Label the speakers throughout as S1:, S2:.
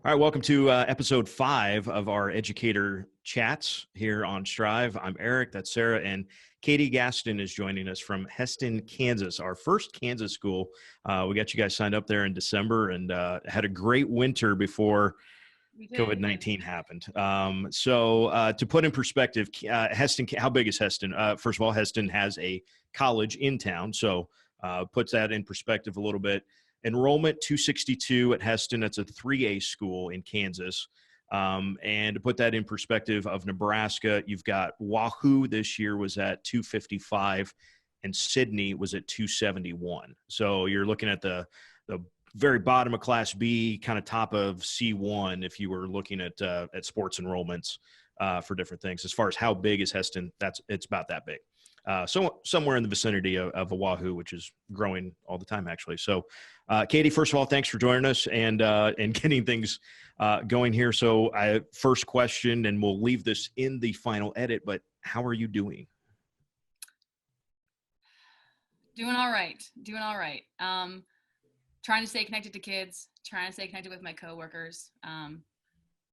S1: All right, welcome to episode 5 of our educator chats here on Strive. I'm Eric, that's Sarah, and Katie Gaston is joining us from Hesston, Kansas, our first Kansas school. We got you guys signed up there in December and had a great winter before
S2: We did.
S1: COVID-19 happened. So to put in perspective, Hesston, how big is Hesston? First of all, Hesston has a college in town, so puts that in perspective a little bit. Enrollment 262 at Hesston. That's a 3A school in Kansas. And to put that in perspective of Nebraska, you've got Wahoo this year was at 255 and Sydney was at 271. So you're looking at the very bottom of Class B, kind of top of C1 if you were looking at sports enrollments for different things. As far as how big is Hesston, it's about that big. So somewhere in the vicinity of Oahu, which is growing all the time, actually. So, Katie, first of all, thanks for joining us and getting things going here. So, first question, and we'll leave this in the final edit, but how are you doing?
S2: Doing all right. Doing all right. Trying to stay connected to kids, trying to stay connected with my coworkers.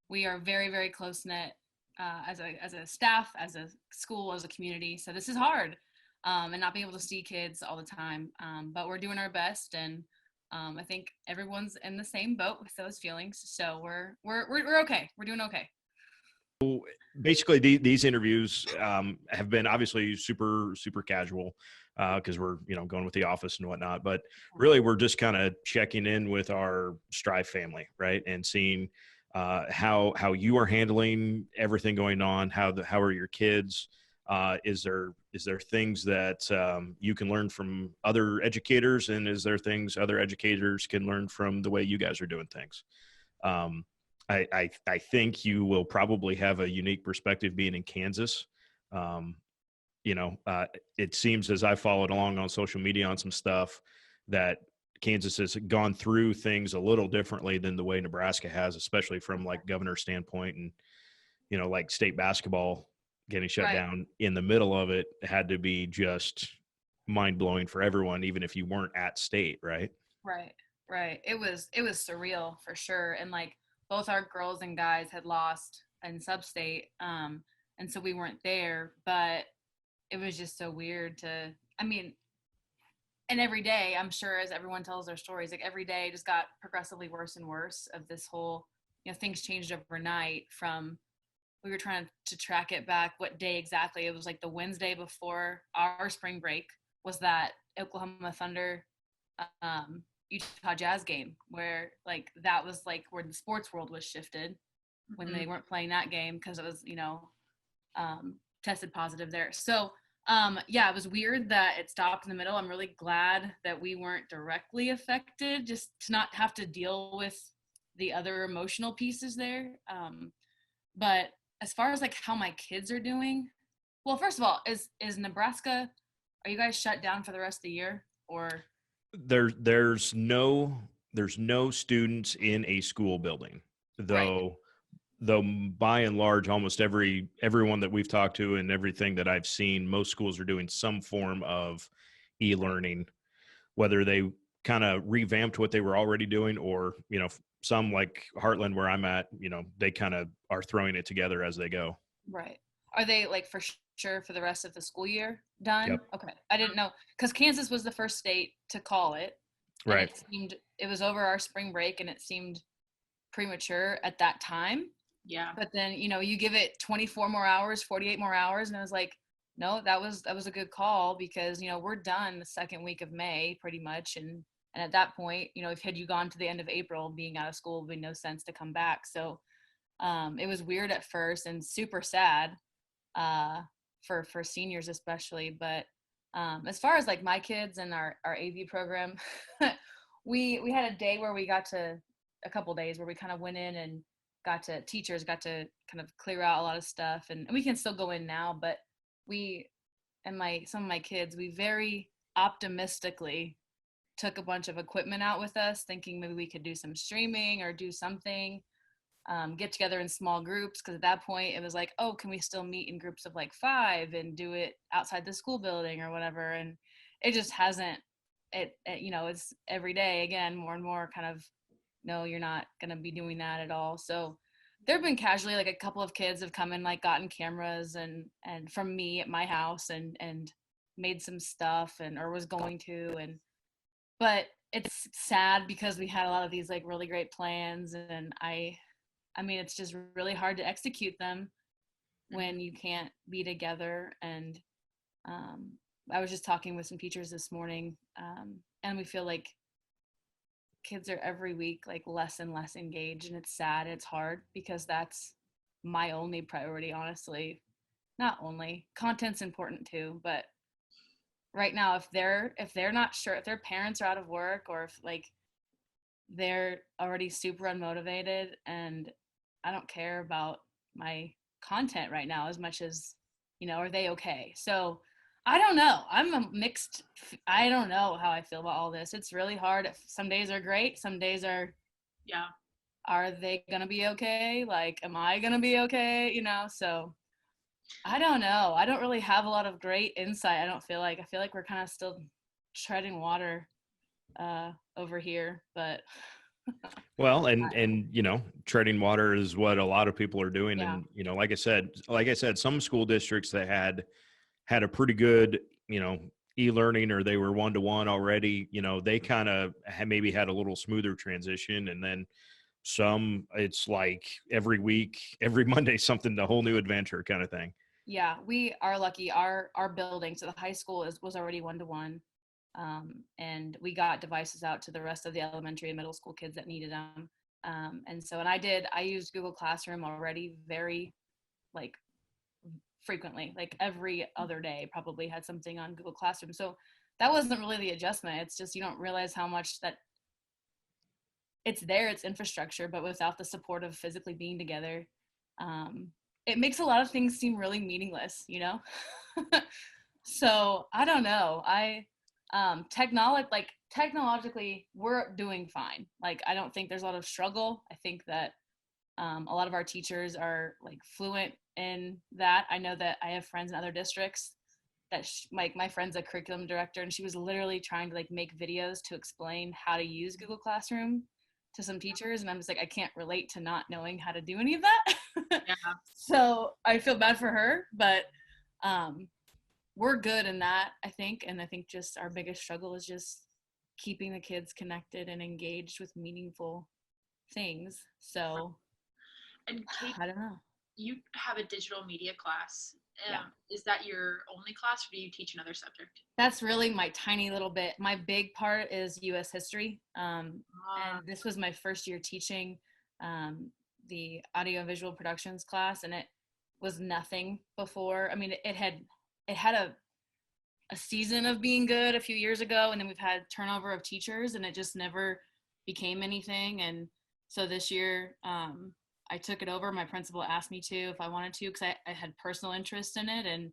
S2: We are very, very close-knit as a staff, as a school, as a community. So this is hard, and not being able to see kids all the time. But we're doing our best, and I think everyone's in the same boat with those feelings. So we're okay. We're doing okay.
S1: Basically, these interviews have been obviously super casual because we're going with the office and whatnot. But really, we're just kind of checking in with our Strive family, right, and seeing how you are handling everything going on. How are your kids? Is there things that you can learn from other educators, and is there things other educators can learn from the way you guys are doing things? I think you will probably have a unique perspective being in Kansas. It seems as I followed along on social media on some stuff that Kansas has gone through things a little differently than the way Nebraska has, especially from like governor's standpoint, and like state basketball getting shut down in the middle of it had to be just mind blowing for everyone, even if you weren't at state, right?
S2: Right. It was surreal for sure. And like both our girls and guys had lost in sub-state, and so we weren't there. But it was just so weird and every day, I'm sure, as everyone tells their stories, like every day just got progressively worse and worse of this whole, things changed overnight from, we were trying to track it back, what day exactly. It was like the Wednesday before our spring break was that Oklahoma Thunder, Utah Jazz game, where like that was like where the sports world was shifted when they weren't playing that game because it was, tested positive there. So it was weird that it stopped in the middle. I'm really glad that we weren't directly affected, just to not have to deal with the other emotional pieces there. But as far as like how my kids are doing, well, first of all, is Nebraska, are you guys shut down for the rest of the year, or?
S1: There's no students in a school building,
S2: Right.
S1: though by and large, almost everyone that we've talked to and everything that I've seen, most schools are doing some form of e-learning, whether they kind of revamped what they were already doing, or some like Heartland where I'm at, they kind of are throwing it together as they go.
S2: Right. Are they like for sure for the rest of the school year done?
S1: Yep.
S2: Okay. I didn't know because Kansas was the first state to call it. And
S1: Right.
S2: it was over our spring break and it seemed premature at that time.
S3: Yeah.
S2: But then, you give it 24 more hours, 48 more hours. And I was like, no, that was a good call because, we're done the second week of May pretty much. And at that point, if had you gone to the end of April, being out of school would be no sense to come back. So it was weird at first and super sad for seniors especially. But as far as like my kids and our AV program, we had a day where we got to a couple days where we kind of went in and teachers got to kind of clear out a lot of stuff, and we can still go in now, but we and some of my kids, we very optimistically took a bunch of equipment out with us, thinking maybe we could do some streaming or do something, get together in small groups, because at that point it was like, oh, can we still meet in groups of like 5 and do it outside the school building or whatever. And it just hasn't, it's every day again more and more kind of no, you're not going to be doing that at all. So there have been casually like a couple of kids have come and like gotten cameras and from me at my house and made some stuff and or was going to, and but it's sad because we had a lot of these like really great plans, and I mean it's just really hard to execute them when you can't be together. And I was just talking with some teachers this morning, and we feel like kids are every week like less and less engaged, and it's sad. It's hard because that's my only priority, honestly. Not only content's important too, but right now if they're not sure, if their parents are out of work, or if like they're already super unmotivated, and I don't care about my content right now as much as, are they okay? So I don't know. I don't know how I feel about all this. It's really hard. Some days are great. Some days
S3: yeah.
S2: Are they going to be okay? Like, am I going to be okay? So I don't know. I don't really have a lot of great insight. I feel like we're kind of still treading water over here, but
S1: Well, and treading water is what a lot of people are doing.
S2: yeah.
S1: And like I said, some school districts that had a pretty good e-learning, or they were one-to-one already, they kind of maybe had a little smoother transition. And then some, it's like every week, every Monday, something, a whole new adventure kind of thing.
S2: Yeah, we are lucky. Our building, so the high school was already one-to-one, and we got devices out to the rest of the elementary and middle school kids that needed them. I used Google Classroom already very like frequently, like every other day probably had something on Google Classroom. So that wasn't really the adjustment. It's just you don't realize how much that it's there, it's infrastructure, but without the support of physically being together, it makes a lot of things seem really meaningless, So I don't know. Technologically, we're doing fine. Like, I don't think there's a lot of struggle. I think that a lot of our teachers are like fluent in that. I know that I have friends in other districts that like my friend's a curriculum director, and she was literally trying to like make videos to explain how to use Google Classroom to some teachers, and I'm just like, I can't relate to not knowing how to do any of that.
S3: Yeah.
S2: So I feel bad for her, but we're good in that, I think. And I think just our biggest struggle is just keeping the kids connected and engaged with meaningful things. So
S3: And Kate,
S2: I don't know.
S3: you have a digital media class.
S2: Yeah.
S3: Is that your only class, or do you teach another subject?
S2: That's really my tiny little bit. My big part is U.S. history. And this was my first year teaching the audio visual productions class, and it was nothing before. I mean, it had a season of being good a few years ago, and then we've had turnover of teachers, and it just never became anything. And so this year, I took it over. My principal asked me to, if I wanted to, because I had personal interest in it, and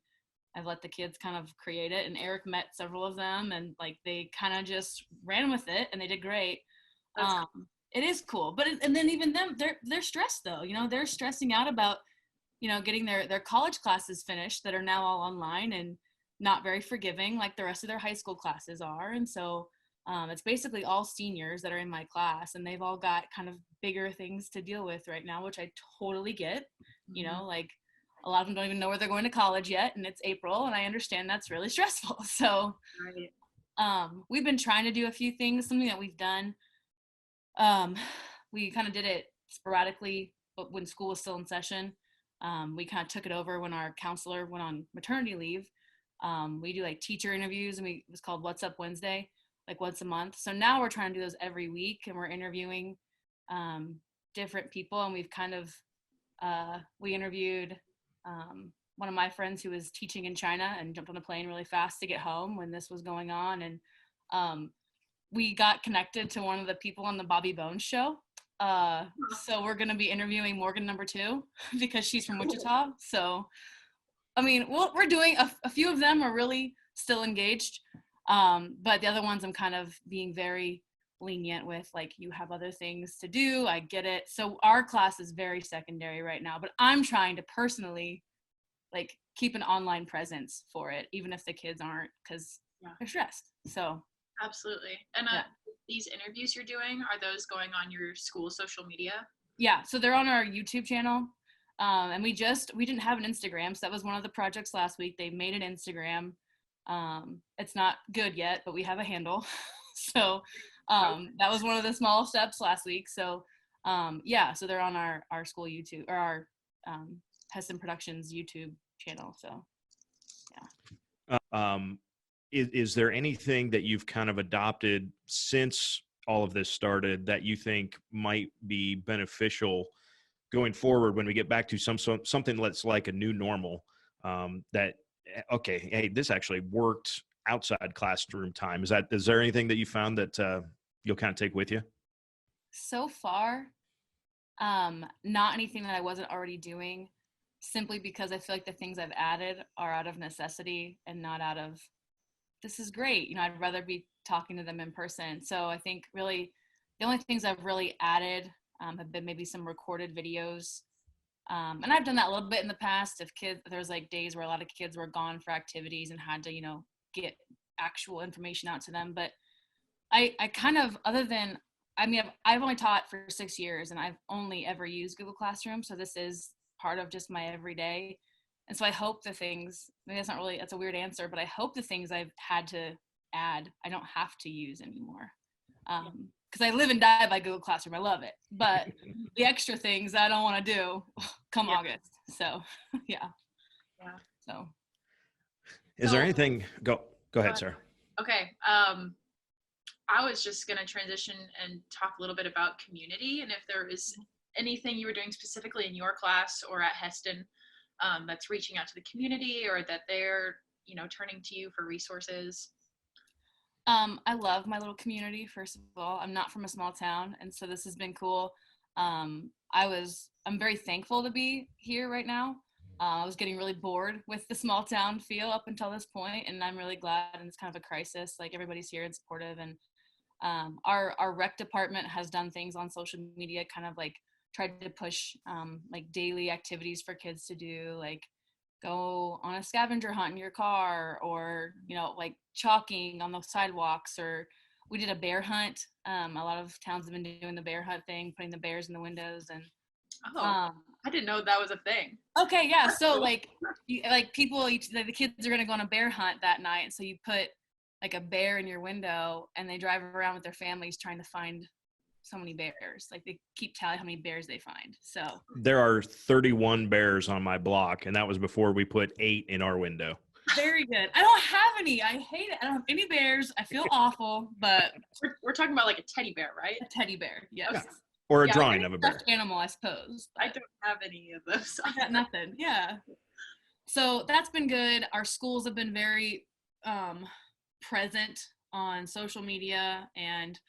S2: I've let the kids kind of create it. And Eric met several of them, and like they kind of just ran with it, and they did great.
S3: Cool.
S2: It is cool, but and then even them, they're stressed though. They're stressing out about getting their college classes finished that are now all online and not very forgiving like the rest of their high school classes are. And so it's basically all seniors that are in my class, and they've all got kind of bigger things to deal with right now, which I totally get. Like a lot of them don't even know where they're going to college yet, and it's April, and I understand that's really stressful. So we've been trying to do a few things. Something that we've done, we kind of did it sporadically, but when school was still in session, we kind of took it over when our counselor went on maternity leave. We do like teacher interviews, and it was called What's Up Wednesday, like once a month. So now we're trying to do those every week, and we're interviewing different people. And we've kind of we interviewed one of my friends who was teaching in China and jumped on a plane really fast to get home when this was going on. And we got connected to one of the people on the Bobby Bones show. So we're going to be interviewing Morgan number 2 because she's from Wichita. So, I mean, we're doing a few of them are really still engaged. But the other ones I'm kind of being very lenient with, like, you have other things to do. I get it. So our class is very secondary right now, but I'm trying to personally like keep an online presence for it, even if the kids aren't, because they're stressed. So
S3: absolutely. And these interviews you're doing, are those going on your school social media?
S2: Yeah, so they're on our YouTube channel. And we didn't have an Instagram, so that was one of the projects last week. They made an Instagram. It's not good yet, but we have a handle. So that was one of the small steps last week. So yeah, so they're on our school YouTube, or our Hesston Productions YouTube channel. So yeah.
S1: Is there anything that you've kind of adopted since all of this started that you think might be beneficial going forward when we get back to something that's like a new normal, that, okay, hey, this actually worked outside classroom time? Is there anything that you found that you'll kind of take with you?
S2: So far, not anything that I wasn't already doing, simply because I feel like the things I've added are out of necessity and not out of, this is great. I'd rather be talking to them in person. So I think really the only things I've really added have been maybe some recorded videos. And I've done that a little bit in the past. There's like days where a lot of kids were gone for activities and had to, get actual information out to them. But I kind of, I've only taught for 6 years and I've only ever used Google Classroom. So this is part of just my everyday. And so I hope that's a weird answer, but I hope the things I've had to add, I don't have to use anymore. Because I live and die by Google Classroom. I love it. But the extra things I don't want to do come August. So, yeah.
S3: Yeah.
S2: So.
S1: Is there anything, go ahead, Sarah.
S3: Okay. I was just going to transition and talk a little bit about community, and if there is anything you were doing specifically in your class or at Hesston that's reaching out to the community, or that they're, turning to you for resources.
S2: I love my little community, first of all. I'm not from a small town, and so this has been cool. I'm very thankful to be here right now. I was getting really bored with the small town feel up until this point, and I'm really glad, and it's kind of a crisis. Like, everybody's here and supportive, and our rec department has done things on social media, kind of like tried to push like daily activities for kids to do, like go on a scavenger hunt in your car, or like chalking on the sidewalks, or we did a bear hunt. A lot of towns have been doing the bear hunt thing, putting the bears in the windows. And
S3: I didn't know that was a thing.
S2: Okay, yeah. So like people, the kids are gonna go on a bear hunt that night, so you put like a bear in your window, and they drive around with their families trying to find so many bears. Like, they keep tally how many bears they find. So
S1: There are 31 bears on my block, and that was before we put 8 in our window.
S2: very good. I don't have any. I hate it. I don't have any bears. I feel awful, but
S3: We're talking about like a teddy bear, right?
S2: a teddy bear, yes.
S1: Yeah. Or a
S2: Yeah,
S1: drawing of a bear.
S2: Stuffed animal, I suppose.
S3: I don't have any of those.
S2: I got nothing. Yeah. So that's been good. Our schools have been very present on social media, and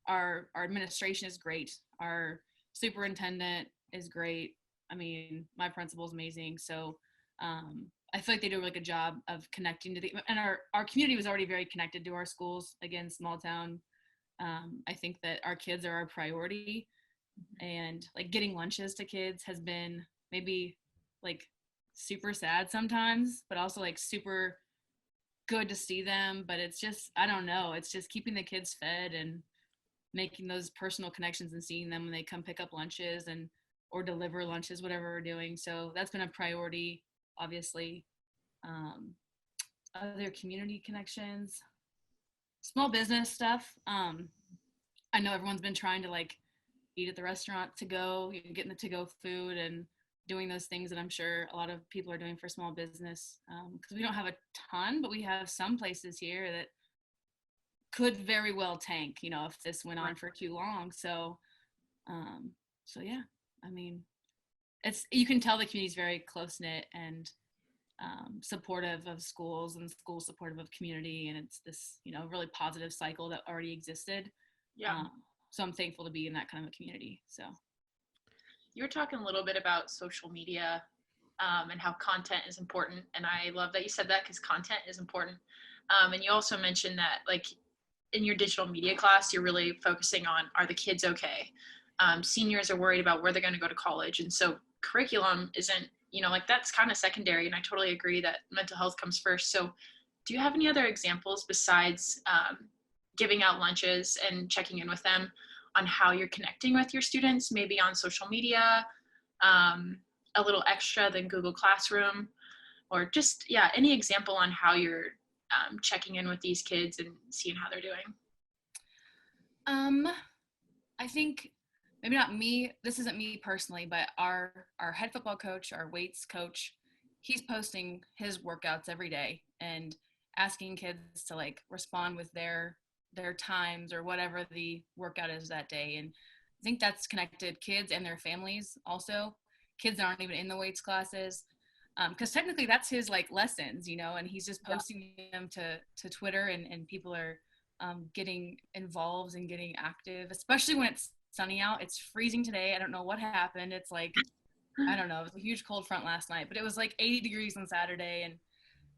S2: our administration is great. Our superintendent is great. I mean, my principal is amazing. So I feel like they do a really good job of connecting to and our community was already very connected to our schools. Again, small town. I think that our kids are our priority, and like getting lunches to kids has been maybe like super sad sometimes, but also like super good to see them. But it's just, I don't know, it's just keeping the kids fed and making those personal connections and seeing them when they come pick up lunches or deliver lunches, whatever we're doing. So that's been a priority, obviously. Other community connections, small business stuff. I know everyone's been trying to like eat at the restaurant to go, getting the to-go food and doing those things that I'm sure a lot of people are doing for small business. Because we don't have a ton, but we have some places here that could very well tank, if this went on for too long. So yeah, I mean, you can tell the community is very close-knit and supportive of schools, and schools supportive of community, and it's this really positive cycle that already existed. So I'm thankful to be in that kind of a community. So
S3: you were talking a little bit about social media and how content is important, and I love that you said that, because content is important. And you also mentioned that like in your digital media class, you're really focusing on, are the kids okay? Seniors are worried about where they're going to go to college, and so curriculum isn't, like that's kind of secondary, and I totally agree that mental health comes first. So do you have any other examples besides giving out lunches and checking in with them on how you're connecting with your students, maybe on social media, a little extra than Google Classroom, or just, yeah, any example on how you're checking in with these kids and seeing how they're doing?
S2: I think maybe not me. This isn't me personally, but our head football coach, our weights coach, he's posting his workouts every day and asking kids to like respond with their times or whatever the workout is that day. And I think that's connected kids and their families also. Kids that aren't even in the weights classes, because technically that's his like lessons, you know, and he's just posting them to Twitter, and people are getting involved and getting active, especially when it's sunny out. It's freezing today. I don't know what happened. It's like, I don't know. It was a huge cold front last night, but it was like 80 degrees on Saturday, and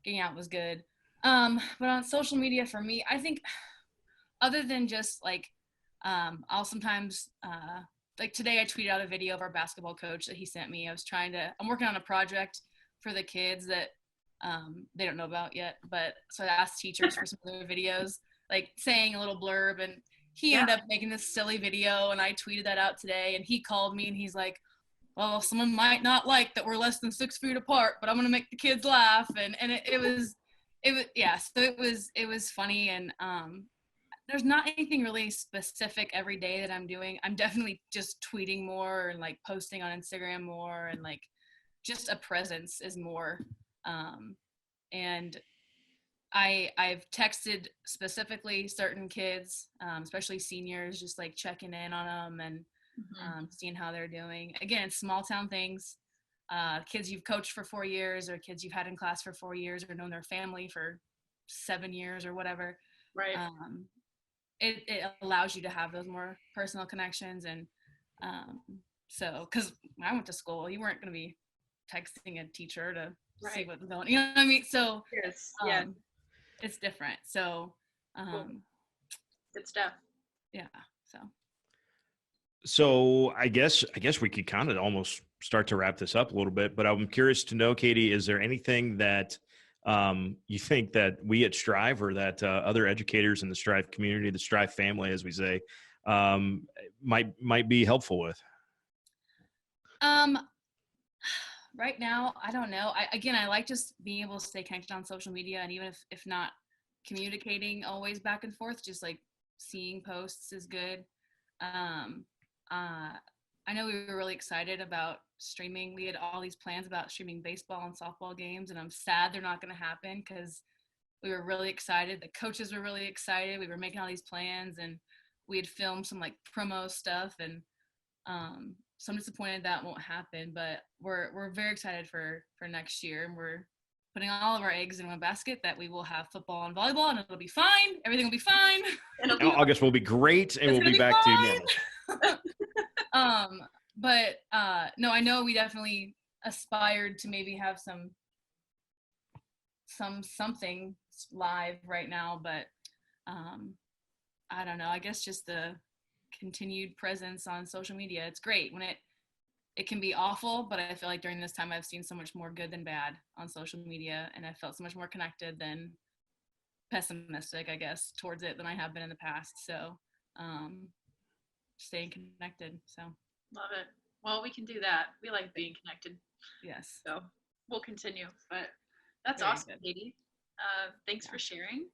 S2: getting out was good. But on social media for me, I think other than just like, I'll sometimes, like today I tweeted out a video of our basketball coach that he sent me. I'm working on a project for the kids that they don't know about yet, but so I asked teachers for some of their videos, like saying a little blurb, and he ended up making this silly video, and I tweeted that out today, and he called me and he's like, well, someone might not like that we're less than 6 feet apart, but I'm going to make the kids laugh. And it was, yeah. So it was funny. And there's not anything really specific every day that I'm doing. I'm definitely just tweeting more and like posting on Instagram more, and like just a presence is more. And I've texted specifically certain kids, especially seniors, just like checking in on them and seeing how they're doing. Again, small town things, kids you've coached for 4 years, or kids you've had in class for 4 years, or known their family for 7 years or whatever.
S3: Right.
S2: It allows you to have those more personal connections. And so, because when I went to school, you weren't going to be texting a teacher to see what's going, you know what I mean? So
S3: yes,
S2: it's different. So
S3: cool. Good stuff.
S2: Yeah.
S1: So I guess we could kind of almost start to wrap this up a little bit, but I'm curious to know, Katie, is there anything that you think that we at Striv, or that other educators in the Striv community, the Striv family, as we say, might be helpful with?
S2: Right now, I don't know. I like just being able to stay connected on social media, and even if not communicating always back and forth, just like seeing posts is good. I know we were really excited about streaming. We had all these plans about streaming baseball and softball games, and I'm sad they're not going to happen, because we were really excited. The coaches were really excited. We were making all these plans, and we had filmed some like promo stuff, and so I'm disappointed that won't happen. But we're very excited for next year, and we're putting all of our eggs in one basket that we will have football and volleyball, and it'll be fine. Everything will be fine.
S1: August will be great, and we'll be back to normal.
S2: But no, I know we definitely aspired to maybe have something live right now, but I don't know. I guess just the continued presence on social media. It's great when it can be awful, but I feel like during this time I've seen so much more good than bad on social media, and I felt so much more connected than pessimistic, I guess, towards it than I have been in the past. So staying connected. So
S3: love it. Well, we can do that. We like being connected.
S2: Yes.
S3: So we'll continue. But that's
S2: Very
S3: awesome,
S2: good.
S3: Katie. Thanks for sharing.